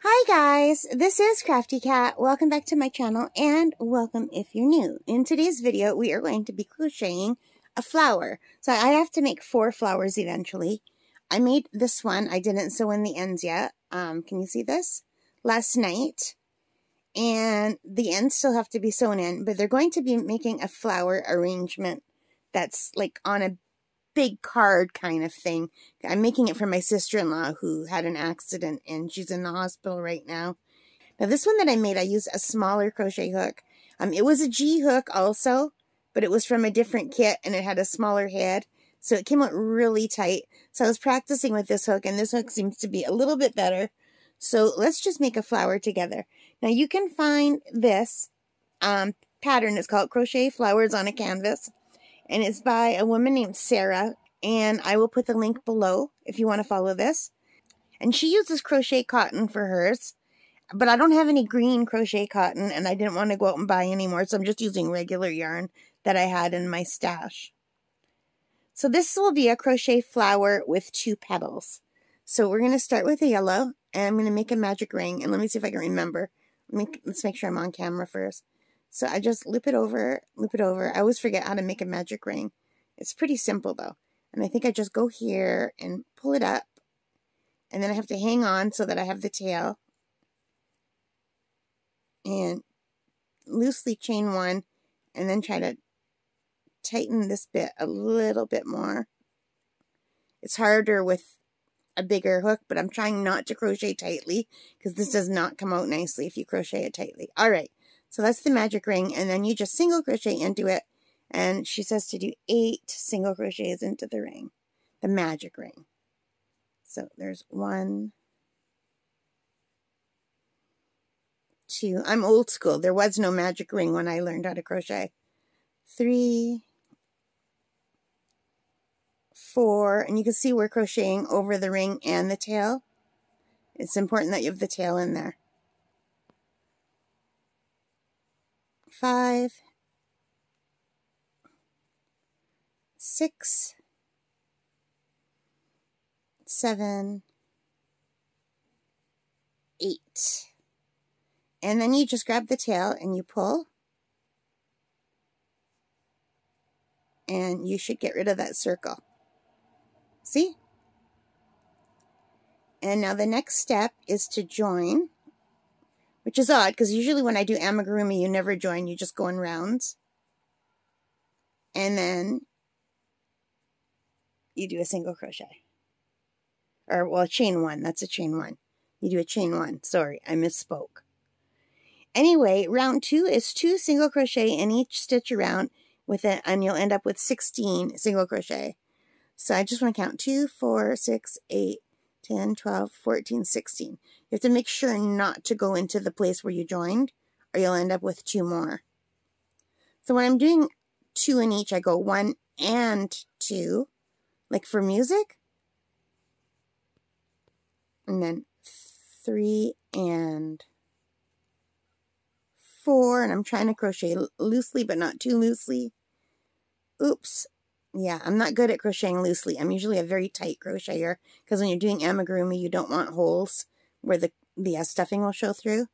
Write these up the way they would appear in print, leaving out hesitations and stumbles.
Hi guys, this is Crafty Cat. Welcome back to my channel and welcome if you're new. In today's video, we are going to be crocheting a flower. So I have to make 4 flowers eventually. I made this one. I didn't sew in the ends yet. Can you see this? Last night. And the ends still have to be sewn in, but they're going to be making a flower arrangement that's like on a big card kind of thing. I'm making it for my sister-in-law who had an accident and she's in the hospital right now. Now this one that I made, I used a smaller crochet hook. It was a G hook also, but it was from a different kit and it had a smaller head. So it came out really tight. So I was practicing with this hook and this hook seems to be a little bit better. So let's just make a flower together. Now you can find this pattern. It's called Crochet Flowers on a Canvas. And it's by a woman named Sarah, and I will put the link below if you want to follow this. And she uses crochet cotton for hers, but I don't have any green crochet cotton, and I didn't want to go out and buy any more, so I'm just using regular yarn that I had in my stash. So this will be a crochet flower with 2 petals. So we're going to start with a yellow, and I'm going to make a magic ring, and let me see if I can remember. Let's make sure I'm on camera first. So I just loop it over. I always forget how to make a magic ring. It's pretty simple though. And I think I just go here and pull it up. And then I have to hang on so that I have the tail. And loosely chain 1. And then try to tighten this bit a little bit more. It's harder with a bigger hook, but I'm trying not to crochet tightly because this does not come out nicely if you crochet it tightly. Alright. So that's the magic ring, and then you just single crochet into it, and she says to do 8 single crochets into the ring, the magic ring. So there's 1, 2, I'm old school, there was no magic ring when I learned how to crochet, 3, 4, and you can see we're crocheting over the ring and the tail. It's important that you have the tail in there. 5, 6, 7, 8. And then you just grab the tail and you pull. And you should get rid of that circle. See? And now the next step is to join. Which is odd, because usually when I do amigurumi, you never join, you just go in rounds. And then you do a single crochet. Or, well, chain 1, that's a chain 1. You do a chain 1, sorry, I misspoke. Anyway, round 2 is 2 single crochet in each stitch around, and you'll end up with 16 single crochet. So I just want to count 2, 4, 6, 8, 10, 12, 14, 16. You have to make sure not to go into the place where you joined, or you'll end up with 2 more. So when I'm doing 2 in each, I go 1 and 2, like for music. And then 3 and 4, and I'm trying to crochet loosely, but not too loosely. Oops. Yeah, I'm not good at crocheting loosely. I'm usually a very tight crocheter because when you're doing amigurumi, you don't want holes where the stuffing will show through.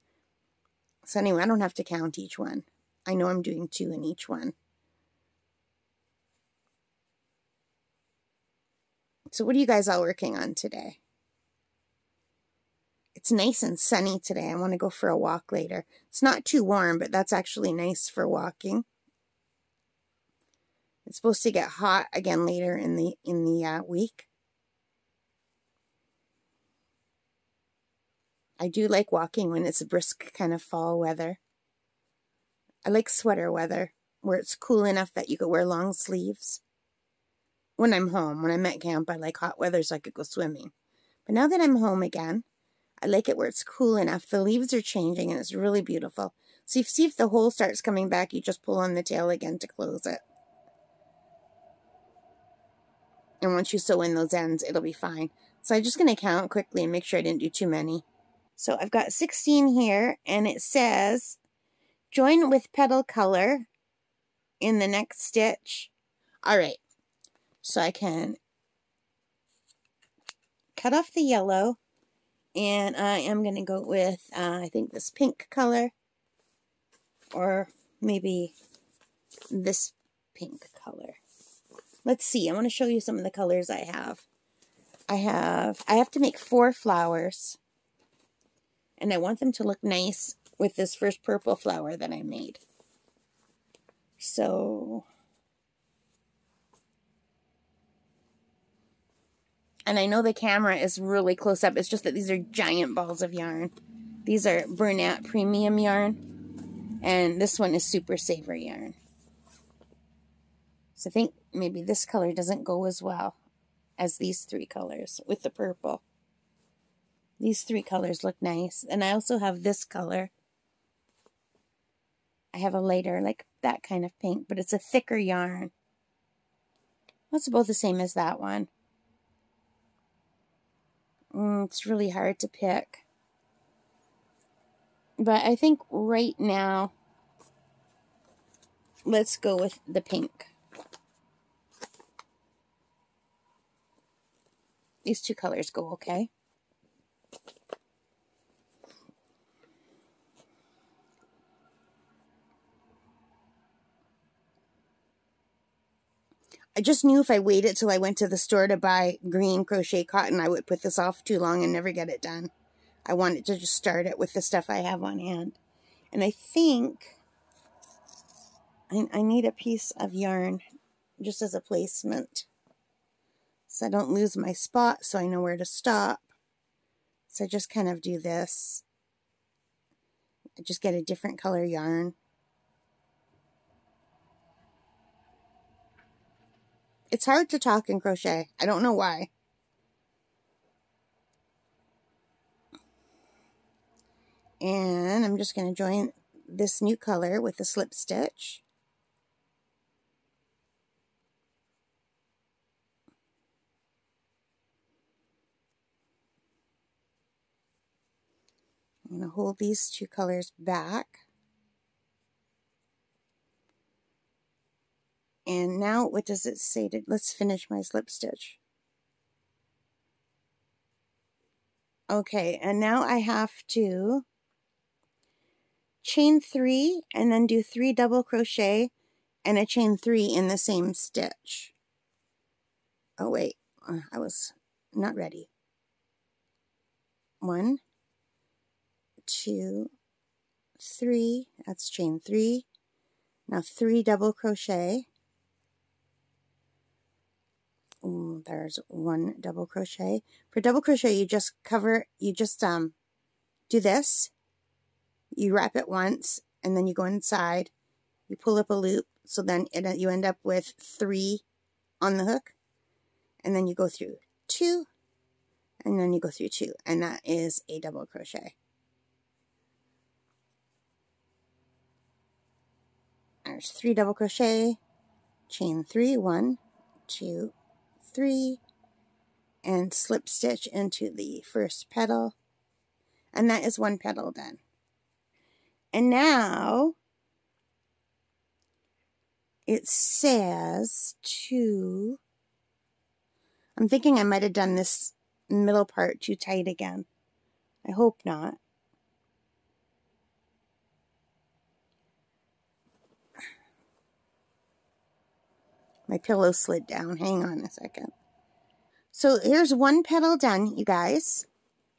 So anyway, I don't have to count each one. I know I'm doing 2 in each one. So what are you guys all working on today? It's nice and sunny today. I want to go for a walk later. It's not too warm, but that's actually nice for walking. It's supposed to get hot again later in the week. I do like walking when it's a brisk kind of fall weather. I like sweater weather where it's cool enough that you could wear long sleeves. When I'm home, when I'm at camp, I like hot weather so I could go swimming. But now that I'm home again, I like it where it's cool enough. The leaves are changing and it's really beautiful. So you see if the hole starts coming back, you just pull on the tail again to close it. And once you sew in those ends, it'll be fine. So I'm just going to count quickly and make sure I didn't do too many. So I've got 16 here, and it says, join with petal color in the next stitch. Alright, so I can cut off the yellow And I am going to go with, I think this pink color, or maybe this pink color. Let's see. I want to show you some of the colors I have. I have to make 4 flowers, and I want them to look nice with this first purple flower that I made. So, and I know the camera is really close up. It's just that these are giant balls of yarn. These are Bernat Premium yarn, and this one is Super Saver yarn. So I think maybe this color doesn't go as well as these 3 colors with the purple. These 3 colors look nice. And I also have this color. I have a lighter, like that kind of pink, but it's a thicker yarn. Well, it's about the same as that one. It's really hard to pick. But I think right now, let's go with the pink. These 2 colors go okay. I just knew if I waited till I went to the store to buy green crochet cotton, I would put this off too long and never get it done. I wanted to just start it with the stuff I have on hand. And I think I need a piece of yarn just as a placement, so I don't lose my spot, so I know where to stop. So I just kind of do this. I just get a different color yarn. It's hard to talk and crochet. I don't know why. And I'm just going to join this new color with a slip stitch. I'm going to hold these 2 colors back. And now, what does it say? Let's finish my slip stitch. Okay, and now I have to chain 3 and then do 3 double crochet and a chain 3 in the same stitch. Oh wait, I was not ready. 1, 2, 3, that's chain 3. Now 3 double crochet. There's 1 double crochet. For double crochet, you just do this. You wrap it once, and then you go inside. You pull up a loop, so then you end up with 3 on the hook, and then you go through 2, and then you go through 2, and that is a double crochet. There's 3 double crochet, chain 3, 1, 2, 3, and slip stitch into the first petal, and that is 1 petal done. And now it says to, I'm thinking I might have done this middle part too tight again. I hope not. My pillow slid down. Hang on a second. So here's 1 petal done, you guys.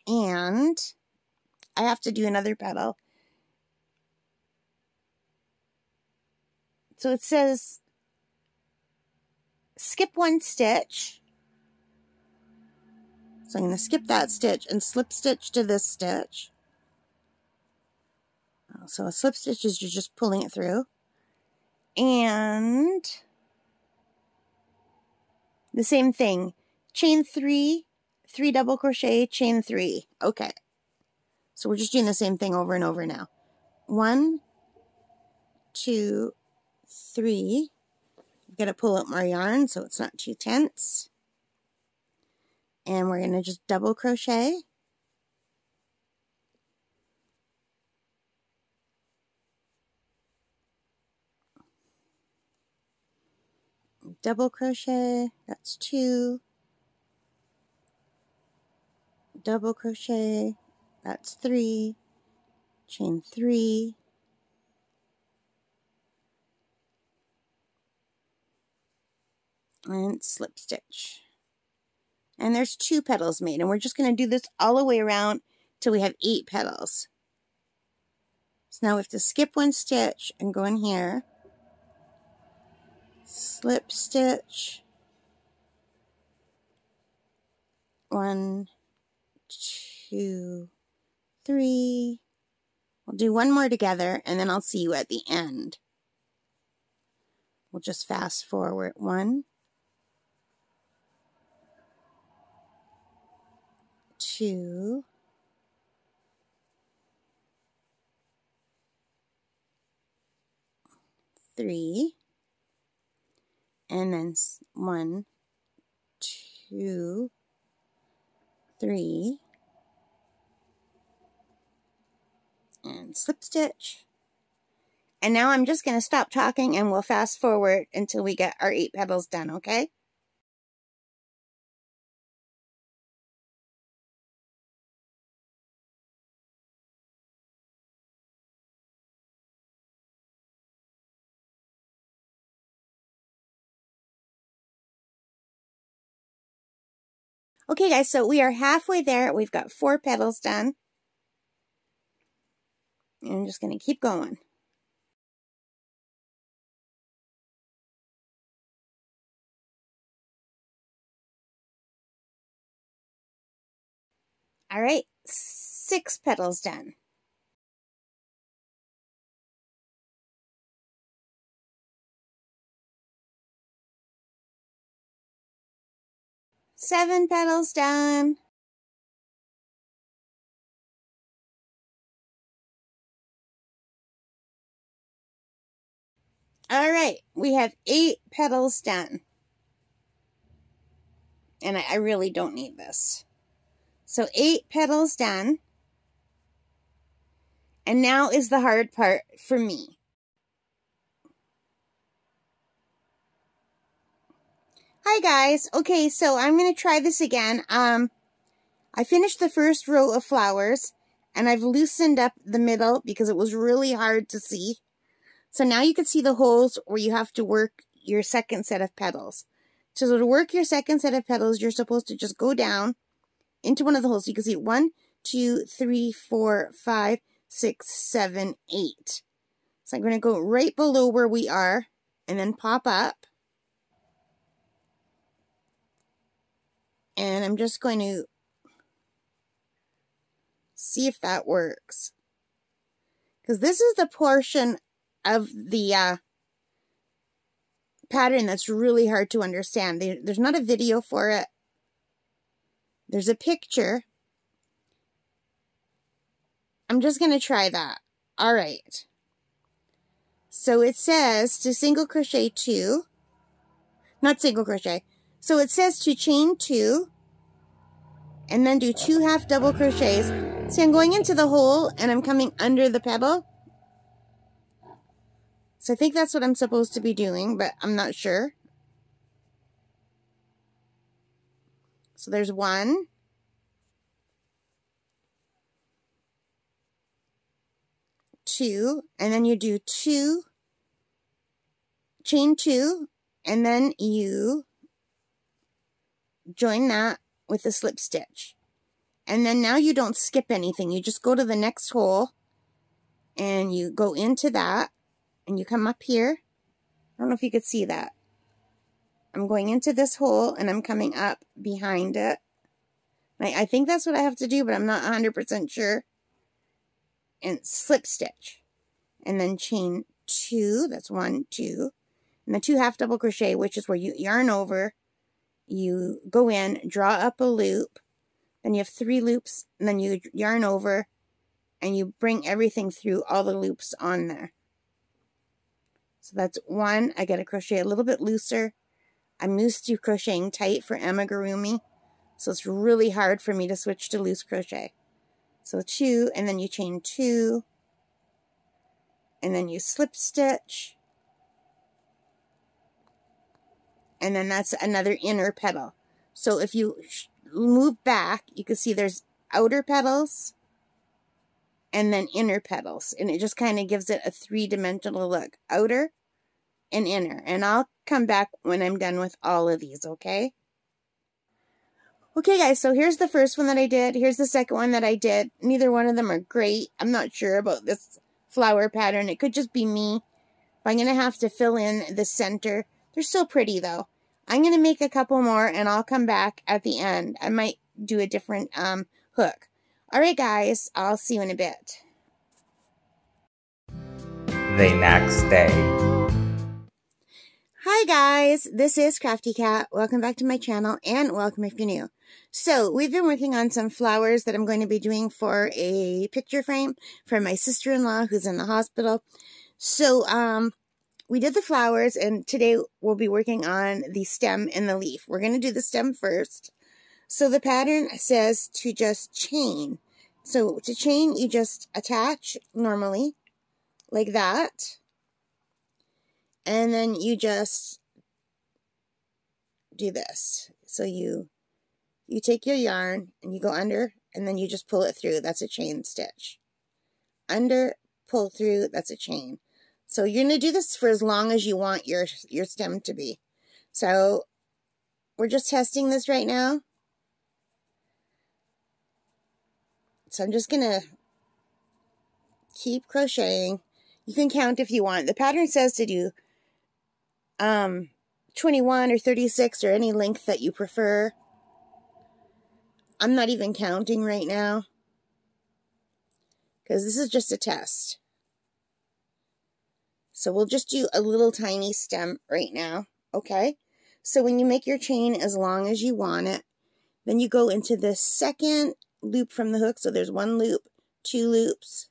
And I have to do another petal. So it says skip 1 stitch. So I'm going to skip that stitch and slip stitch to this stitch. So a slip stitch is you're just pulling it through. And the same thing. Chain 3, 3 double crochet, chain 3. Okay. So we're just doing the same thing over and over now. 1, 2, 3. I've got to pull up more yarn so it's not too tense. And we're going to just double crochet. Double crochet, that's 2. double crochet, that's 3, chain 3, and slip stitch. And there's 2 petals made, and we're just going to do this all the way around till we have 8 petals. So now we have to skip 1 stitch and go in here, slip stitch, 1, 2, 3. We'll do 1 more together, and then I'll see you at the end. We'll just fast forward 1, 2, 3, and then 1, 2, 3, and slip stitch. And now I'm just going to stop talking and we'll fast forward until we get our 8 petals done, okay? Okay guys, so we are halfway there. We've got 4 petals done. And I'm just going to keep going. All right, 6 petals done. 7 petals done. All right, we have 8 petals done. And I really don't need this. So 8 petals done. And now is the hard part for me. Hi guys. Okay, so I'm going to try this again. I finished the first row of flowers and I've loosened up the middle because it was really hard to see. So now you can see the holes where you have to work your second set of petals. So to work your second set of petals, you're supposed to just go down into one of the holes. You can see 1, 2, 3, 4, 5, 6, 7, 8. So I'm going to go right below where we are and then pop up. And I'm just going to see if that works. Because this is the portion of the pattern that's really hard to understand. There's not a video for it. There's a picture. I'm just going to try that. All right. So it says to single crochet 2. Not single crochet. So it says to chain 2. And then do 2 half double crochets. See, I'm going into the hole and I'm coming under the petal. So I think that's what I'm supposed to be doing, but I'm not sure. So there's 1. 2, and then you do 2, chain 2, and then you join that with a slip stitch. And then now you don't skip anything. You just go to the next hole and you go into that and you come up here. I don't know if you could see that. I'm going into this hole and I'm coming up behind it. I think that's what I have to do, but I'm not 100% sure. And slip stitch. And then chain 2. That's 1, 2. And then 2 half double crochet, which is where you yarn over. You go in, draw up a loop. Then you have 3 loops. And then you yarn over. And you bring everything through all the loops on there. So that's 1. I got to crochet a little bit looser. I'm used to crocheting tight for amigurumi. So it's really hard for me to switch to loose crochet. So 2, and then you chain 2. And then you slip stitch. And then that's another inner petal. So if you move back, you can see there's outer petals and then inner petals. And it just kind of gives it a three-dimensional look. Outer and inner. And I'll come back when I'm done with all of these, okay? Okay, guys, so here's the first one that I did. Here's the second one that I did. Neither one of them are great. I'm not sure about this flower pattern. It could just be me. But I'm going to have to fill in the center. They're so pretty, though. I'm going to make a couple more, and I'll come back at the end. I might do a different hook. All right, guys, I'll see you in a bit. The next day. Hi, guys. This is Crafty Cat. Welcome back to my channel, and welcome if you're new. So, we've been working on some flowers that I'm going to be doing for a picture frame for my sister-in-law who's in the hospital. So, we did the flowers, and today we'll be working on the stem and the leaf. We're going to do the stem first. So the pattern says to just chain. So to chain, you just attach normally, like that. And then you just do this. So you take your yarn, and you go under, and then you just pull it through. That's a chain stitch. Under, pull through, that's a chain. So you're going to do this for as long as you want your stem to be. So we're just testing this right now. So I'm just going to keep crocheting. You can count if you want. The pattern says to do 21 or 36 or any length that you prefer. I'm not even counting right now because this is just a test. So we'll just do a little tiny stem right now, okay? So when you make your chain as long as you want it, then you go into the second loop from the hook. So there's one loop, two loops,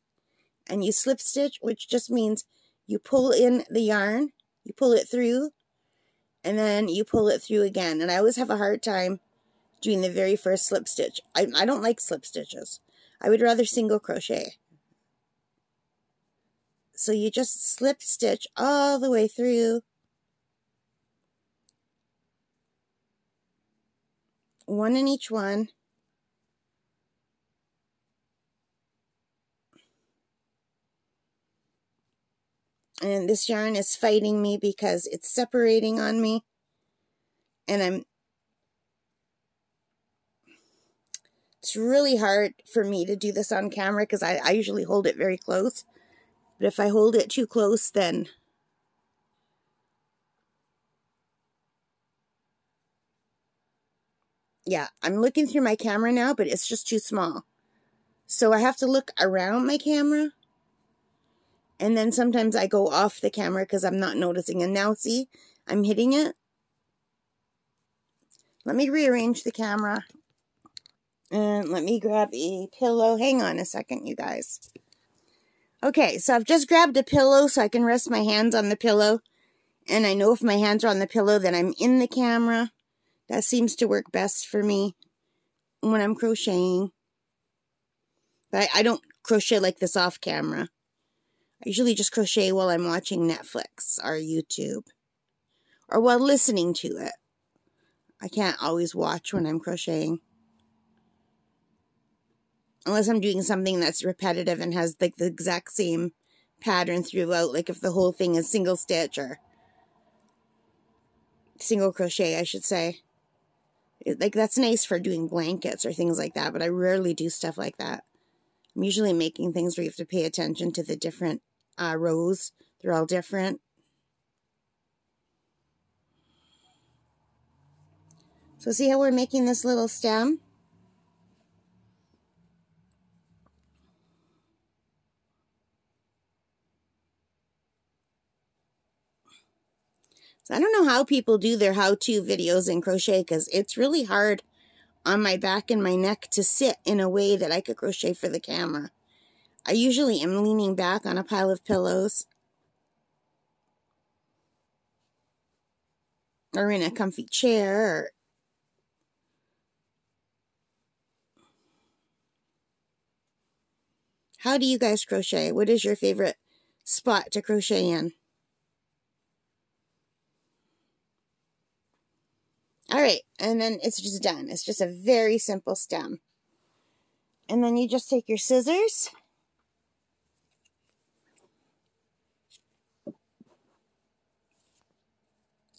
and you slip stitch, which just means you pull in the yarn, you pull it through, and then you pull it through again. And I always have a hard time doing the very first slip stitch. I don't like slip stitches. I would rather single crochet. So you just slip stitch all the way through. One in each one. And this yarn is fighting me because it's separating on me. And it's really hard for me to do this on camera because I usually hold it very close. But if I hold it too close, then yeah, I'm looking through my camera now, but it's just too small. So I have to look around my camera. And then sometimes I go off the camera because I'm not noticing. And now see, I'm hitting it. Let me rearrange the camera. And let me grab a pillow. Hang on a second, you guys. Okay, so I've just grabbed a pillow so I can rest my hands on the pillow. And I know if my hands are on the pillow, then I'm in the camera. That seems to work best for me when I'm crocheting. But I don't crochet like this off camera. I usually just crochet while I'm watching Netflix or YouTube. Or while listening to it. I can't always watch when I'm crocheting. Unless I'm doing something that's repetitive and has like the exact same pattern throughout. Like if the whole thing is single stitch or single crochet, I should say. Like that's nice for doing blankets or things like that. But I rarely do stuff like that. I'm usually making things where you have to pay attention to the different rows. They're all different. So see how we're making this little stem? So I don't know how people do their how-to videos in crochet because it's really hard on my back and my neck to sit in a way that I could crochet for the camera. I usually am leaning back on a pile of pillows or in a comfy chair. How do you guys crochet? What is your favorite spot to crochet in? All right, and then it's just done. It's just a very simple stem. And then you just take your scissors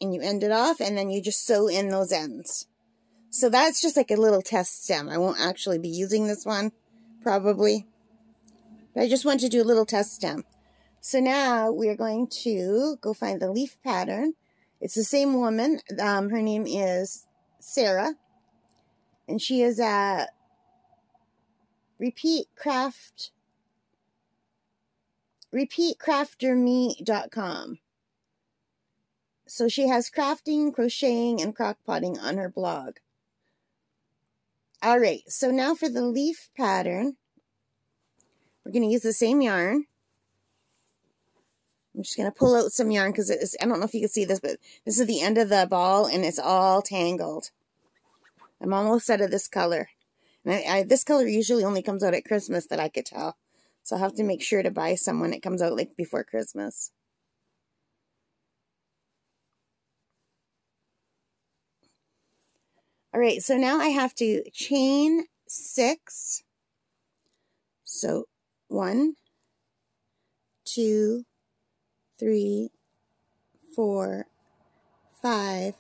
and you end it off, and then you just sew in those ends. So that's just like a little test stem. I won't actually be using this one, probably. But I just want to do a little test stem. So now we are going to go find the leaf pattern. It's the same woman. Her name is Sarah. And she is at repeatcrafterme.com. So she has crafting, crocheting, and crock potting on her blog. Alright, so now for the leaf pattern, we're going to use the same yarn. I'm just going to pull out some yarn because I don't know if you can see this, but this is the end of the ball and it's all tangled. I'm almost out of this color. And this color usually only comes out at Christmas that I could tell. So I'll have to make sure to buy some when it comes out like before Christmas. Alright, so now I have to chain 6. So 1, 2, 3, 4, 5,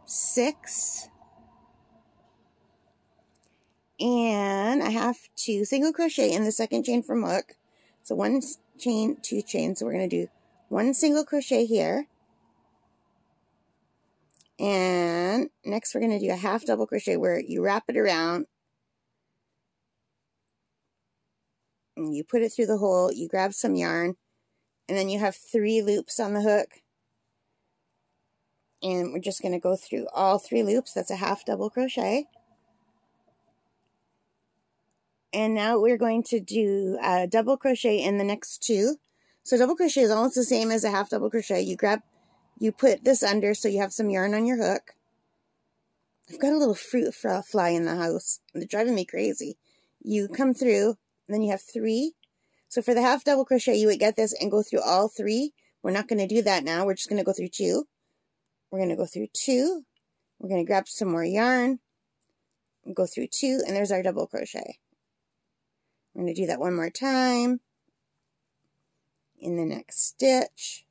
6. And I have to single crochet in the second chain from hook. So 1 chain, 2 chains. So we're going to do 1 single crochet here. And next we're going to do a half double crochet where you wrap it around. And you put it through the hole. You grab some yarn. And then you have 3 loops on the hook. And we're just going to go through all 3 loops. That's a half double crochet. And now we're going to do a double crochet in the next 2. So double crochet is almost the same as a half double crochet. You put this under so you have some yarn on your hook. I've got a little fruit fly in the house. They're driving me crazy. You come through, and then you have 3. So for the half double crochet, you would get this and go through all 3. We're not going to do that now. We're just going to go through 2. We're going to go through 2. We're going to grab some more yarn. And go through 2, and there's our double crochet. We're going to do that one more time in the next stitch.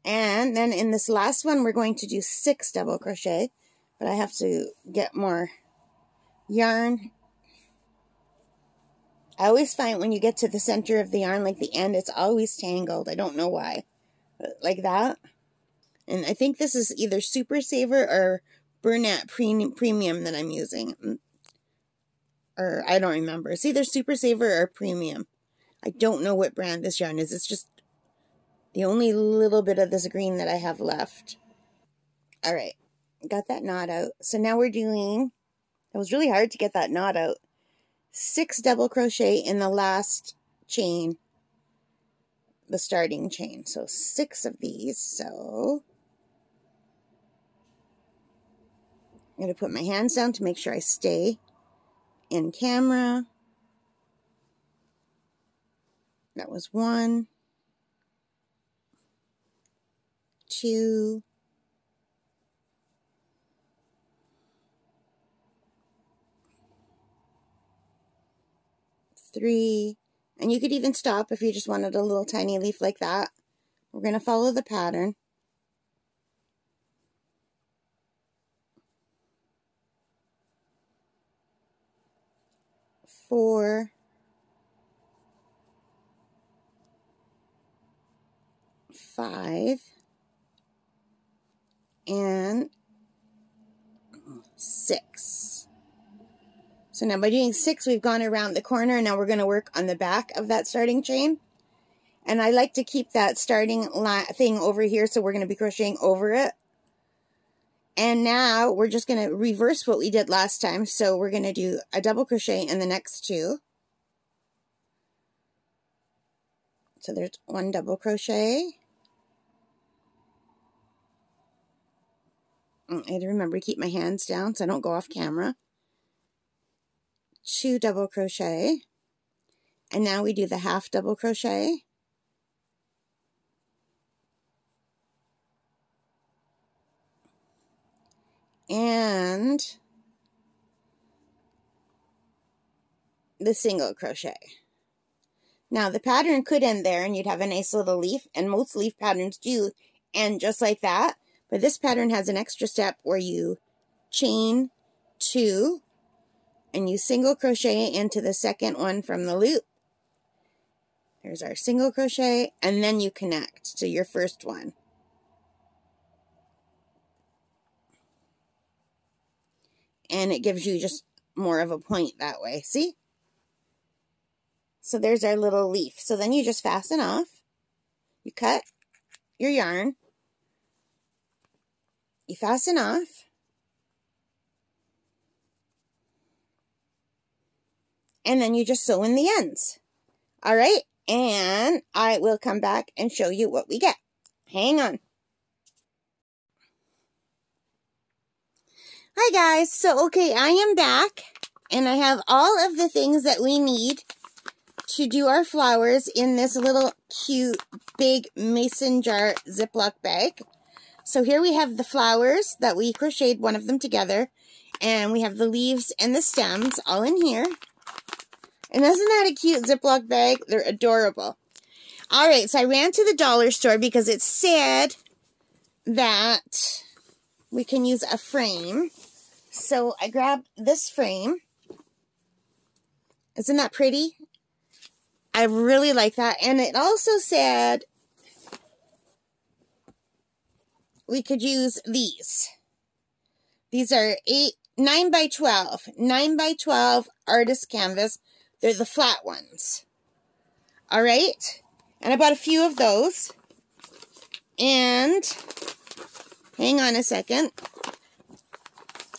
And then in this last one, we're going to do 6 double crochet, but I have to get more yarn. I always find when you get to the center of the yarn, like the end, it's always tangled. I don't know why, but like that. And I think this is either Super Saver or Bernat Premium that I'm using. Or I don't remember. It's either Super Saver or Premium. I don't know what brand this yarn is. It's just the only little bit of this green that I have left. Alright, got that knot out. So now we're doing, it was really hard to get that knot out, 6 double crochet in the last chain, the starting chain. So 6 of these. So I'm going to put my hands down to make sure I stay in camera. That was 1, 2, 3, and you could even stop if you just wanted a little tiny leaf like that. We're going to follow the pattern. 4, 5, and 6. So now by doing 6, we've gone around the corner, and now we're going to work on the back of that starting chain. And I like to keep that starting thing over here, so we're going to be crocheting over it. And now we're just going to reverse what we did last time. So we're going to do a double crochet in the next 2. So there's 1 double crochet. I have to remember to keep my hands down so I don't go off camera. 2 double crochet. And now we do the half double crochet. And the single crochet. Now the pattern could end there and you'd have a nice little leaf, and most leaf patterns do end just like that, but this pattern has an extra step where you chain 2 and you single crochet into the second one from the loop. There's our single crochet, and then you connect to your first one. And it gives you just more of a point that way, see? So there's our little leaf. So then you just fasten off. You cut your yarn. You fasten off. And then you just sew in the ends. All right? And I will come back and show you what we get. Hang on. Hi guys, so okay, I am back and I have all of the things that we need to do our flowers in this little cute big mason jar Ziploc bag. So here we have the flowers that we crocheted one of them together, and we have the leaves and the stems all in here. And isn't that a cute Ziploc bag? They're adorable. All right, so I ran to the dollar store because it said that we can use a frame. So I grabbed this frame. Isn't that pretty? I really like that. And it also said we could use these. These are 9 by 12. 9 by 12 artist canvas. They're the flat ones. All right. And I bought a few of those. And hang on a second.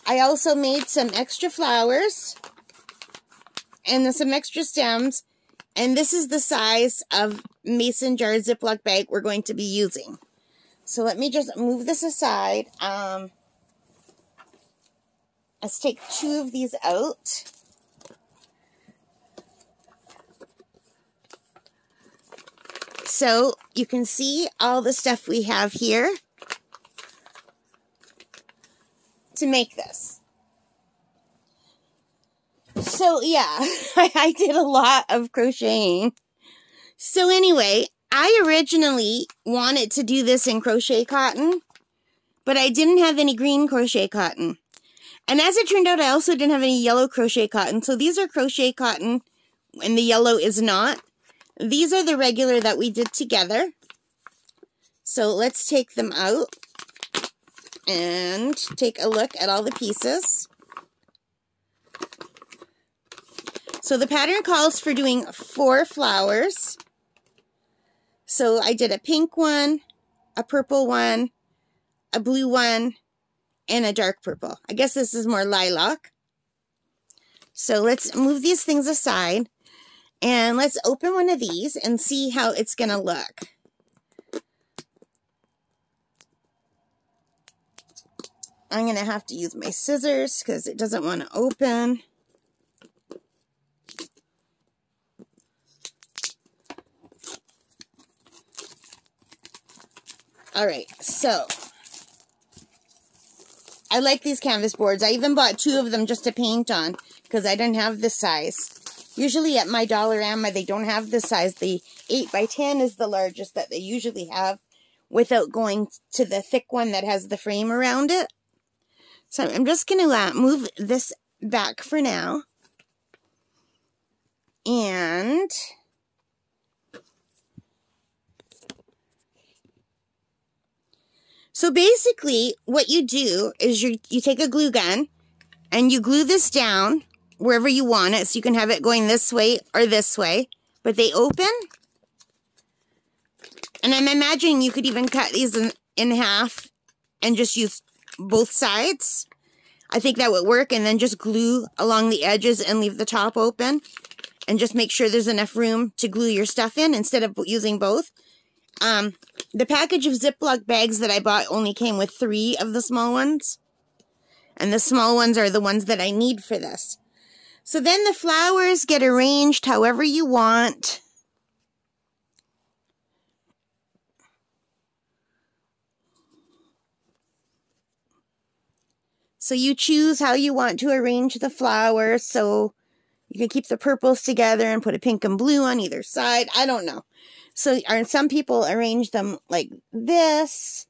I also made some extra flowers and some extra stems, and this is the size of mason jar Ziploc bag we're going to be using. So let me just move this aside. Let's take 2 of these out. So you can see all the stuff we have here to make this. So yeah, I did a lot of crocheting. So anyway, I originally wanted to do this in crochet cotton, but I didn't have any green crochet cotton. And as it turned out, I also didn't have any yellow crochet cotton. So these are crochet cotton and the yellow is not. These are the regular that we did together. So let's take them out and take a look at all the pieces. So the pattern calls for doing 4 flowers. So I did a pink one, a purple one, a blue one, and a dark purple. I guess this is more lilac. So let's move these things aside and let's open one of these and see how it's going to look. I'm going to have to use my scissors because it doesn't want to open. All right, so I like these canvas boards. I even bought 2 of them just to paint on because I didn't have this size. Usually at my Dollarama, they don't have this size. The 8 by 10 is the largest that they usually have without going to the thick one that has the frame around it. So I'm just going to move this back for now. And so basically what you do is you take a glue gun and you glue this down wherever you want it. So you can have it going this way or this way. But they open. And I'm imagining you could even cut these in half and just use both sides. I think that would work. And then just glue along the edges and leave the top open. And just make sure there's enough room to glue your stuff in instead of using both. The package of Ziploc bags that I bought only came with 3 of the small ones. And the small ones are the ones that I need for this. So then the flowers get arranged however you want. So you choose how you want to arrange the flowers. So You can keep the purples together and put a pink and blue on either side. I don't know. So some people arrange them like this.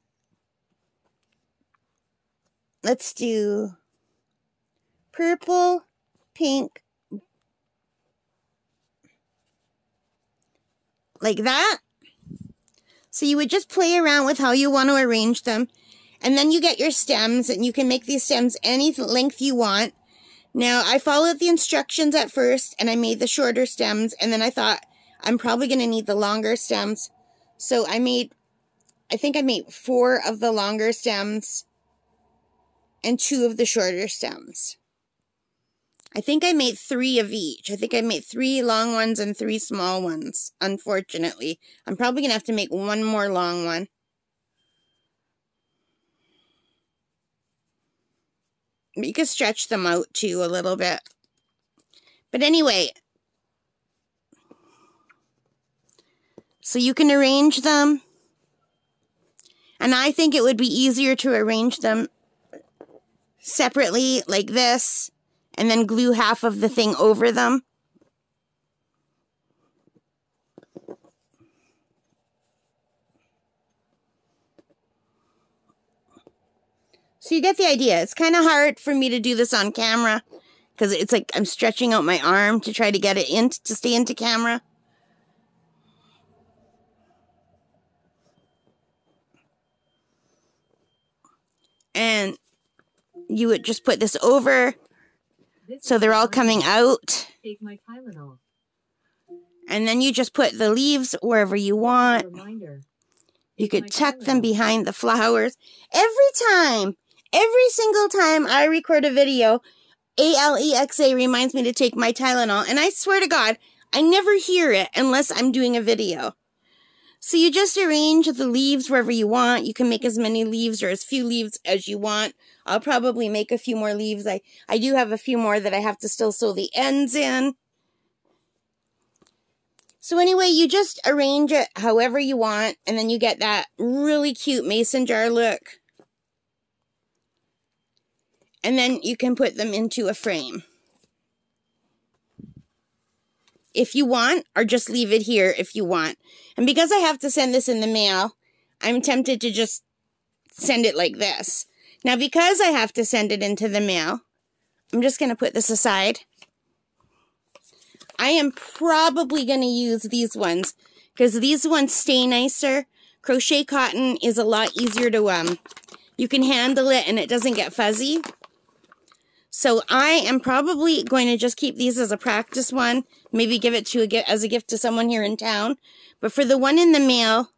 Let's do purple, pink, like that. So you would just play around with how you want to arrange them. And then you get your stems, and you can make these stems any length you want. Now, I followed the instructions at first, and I made the shorter stems, and then I thought, I'm probably going to need the longer stems. So I think I made 4 of the longer stems and 2 of the shorter stems. I think I made 3 of each. I think I made 3 long ones and 3 small ones, unfortunately. I'm probably going to have to make 1 more long one. You could stretch them out too a little bit. But anyway, so you can arrange them. And I think it would be easier to arrange them separately like this, and then glue half of the thing over them. So you get the idea. It's kind of hard for me to do this on camera because it's like I'm stretching out my arm to try to get it in to stay into camera. And you would just put this over so they're all coming out. Take my Tylenol. And then you just put the leaves wherever you want. You could tuck them behind the flowers. Every single time I record a video, Alexa reminds me to take my Tylenol. And I swear to God, I never hear it unless I'm doing a video. So you just arrange the leaves wherever you want. You can make as many leaves or as few leaves as you want. I'll probably make a few more leaves. I do have a few more that I have to still sew the ends in. So anyway, you just arrange it however you want, and then you get that really cute mason jar look. And then you can put them into a frame if you want, or just leave it here if you want. And because I have to send this in the mail, I'm tempted to just send it like this. Now, because I have to send it into the mail, I'm just going to put this aside. I am probably going to use these ones because these ones stay nicer. Crochet cotton is a lot easier to, you can handle it and it doesn't get fuzzy. So I am probably going to just keep these as a practice one. Maybe give it to as a gift to someone here in town. But for the one in the mail,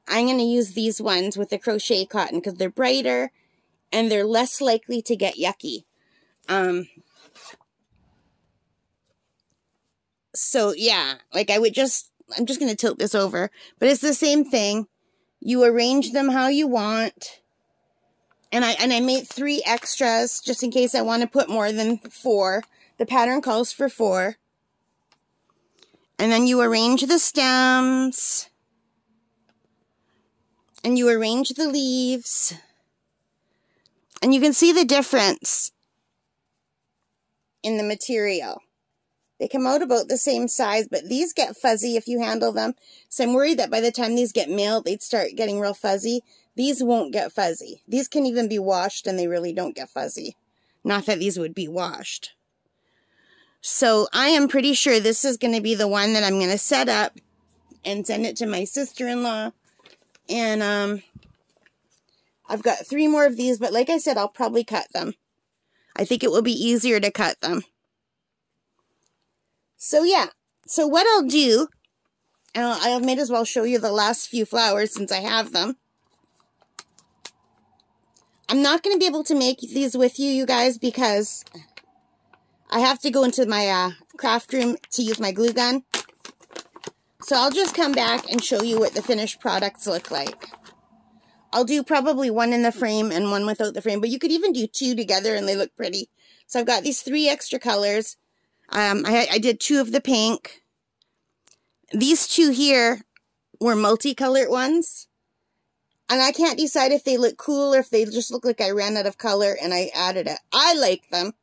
I'm going to use these ones with the crochet cotton because they're brighter and they're less likely to get yucky. So yeah, like I'm just going to tilt this over. But it's the same thing. You arrange them how you want. And I made 3 extras just in case I want to put more than 4. The pattern calls for 4. And then you arrange the stems. And you arrange the leaves. And you can see the difference in the material. They come out about the same size, but these get fuzzy if you handle them. So I'm worried that by the time these get mailed, they'd start getting real fuzzy. These won't get fuzzy. These can even be washed and they really don't get fuzzy. Not that these would be washed. So I am pretty sure this is going to be the one that I'm going to set up and send it to my sister-in-law. And I've got 3 more of these, but like I said, I'll probably cut them. I think it will be easier to cut them. So yeah, so what I'll do, and I might as well show you the last few flowers since I have them. I'm not going to be able to make these with you, you guys, because I have to go into my craft room to use my glue gun. So I'll just come back and show you what the finished products look like. I'll do probably 1 in the frame and 1 without the frame, but you could even do 2 together and they look pretty. So I've got these 3 extra colors. I did 2 of the pink. These 2 here were multicolored ones. And I can't decide if they look cool or if they just look like I ran out of color and I added it. I like them.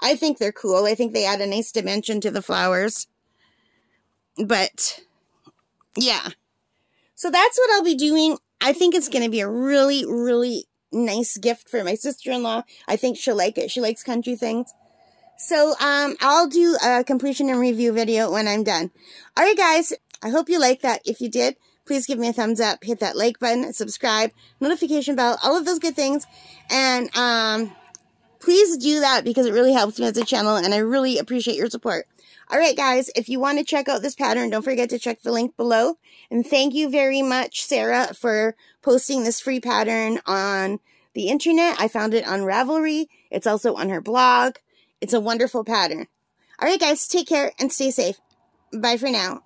I think they're cool. I think they add a nice dimension to the flowers. But, yeah. So that's what I'll be doing. I think it's going to be a really, really nice gift for my sister-in-law. I think she'll like it. She likes country things. So, I'll do a completion and review video when I'm done. Alright guys, I hope you liked that. If you did, please give me a thumbs up, hit that like button, subscribe, notification bell, all of those good things. And, please do that because it really helps me as a channel and I really appreciate your support. Alright guys, if you want to check out this pattern, don't forget to check the link below. And thank you very much, Sarah, for posting this free pattern on the internet. I found it on Ravelry. It's also on her blog. It's a wonderful pattern. Alright guys, take care and stay safe. Bye for now.